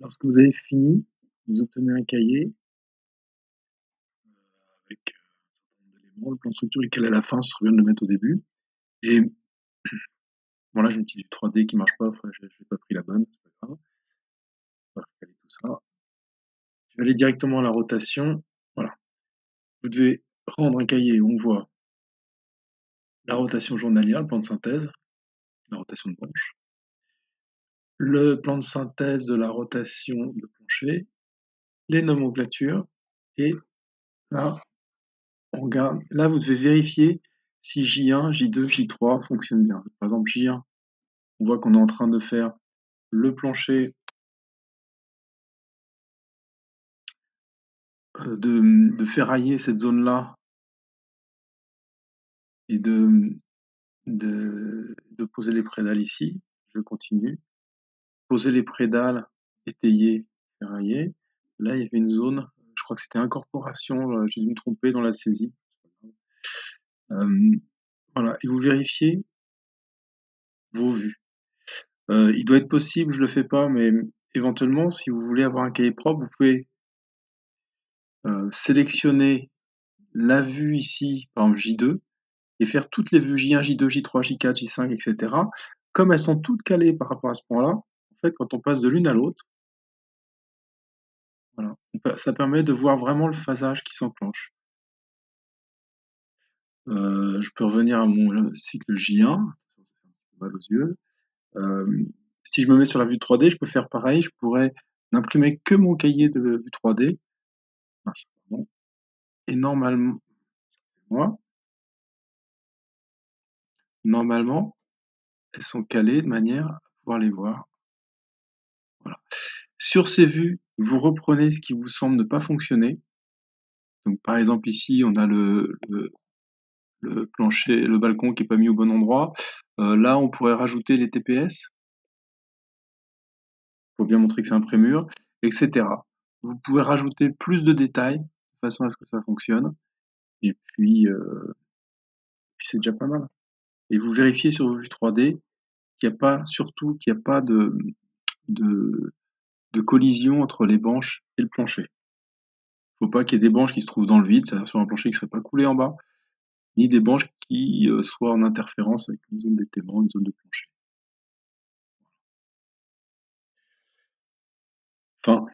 Lorsque vous avez fini, vous obtenez un cahier avec un certain nombre d'éléments, le plan de structure et quelle est la fin, ce serait bien de le mettre au début. Et voilà, j'ai une petite vue 3D qui marche pas, enfin, j'ai pas pris la bonne, c'est pas grave. On va recaler tout ça. Je vais aller directement à la rotation. Voilà. Vous devez rendre un cahier où on voit la rotation journalière, le plan de synthèse, la rotation de branche, le plan de synthèse de la rotation de plancher, les nomenclatures, et là, on regarde, là vous devez vérifier si J1, J2, J3 fonctionnent bien. Par exemple, J1, on voit qu'on est en train de faire le plancher de ferrailler cette zone-là et de poser les prédales ici. Je continue. Poser les prédales, étayer, ferrailler. Là, il y avait une zone, je crois que c'était incorporation, j'ai dû me tromper dans la saisie. Voilà, et vous vérifiez vos vues. Il doit être possible, je le fais pas, mais éventuellement, si vous voulez avoir un cahier propre, vous pouvez sélectionner la vue ici, par exemple J2, et faire toutes les vues J1, J2, J3, J4, J5, etc. Comme elles sont toutes calées par rapport à ce point-là, en fait, quand on passe de l'une à l'autre, voilà, ça permet de voir vraiment le phasage qui s'enclenche. Je peux revenir à mon cycle J1, ça fait un petit peu mal aux yeux. Si je me mets sur la vue 3D, je peux faire pareil, je pourrais n'imprimer que mon cahier de vue 3D. Mince, pardon. Et normalement, elles sont calées de manière à pouvoir les voir. Voilà. Sur ces vues, vous reprenez ce qui vous semble ne pas fonctionner. Donc, par exemple, ici, on a le plancher, le balcon qui n'est pas mis au bon endroit. Là, on pourrait rajouter les TPS. Il faut bien montrer que c'est un prémur, etc. Vous pouvez rajouter plus de détails de façon à ce que ça fonctionne. Et puis c'est déjà pas mal. Et vous vérifiez sur vos vues 3D surtout qu'il n'y a pas de, de collision entre les banches et le plancher. Il ne faut pas qu'il y ait des banches qui se trouvent dans le vide, c'est-à-dire sur un plancher qui ne serait pas coulé en bas, ni des banches qui soient en interférence avec une zone d'étaiement, une zone de plancher. Enfin,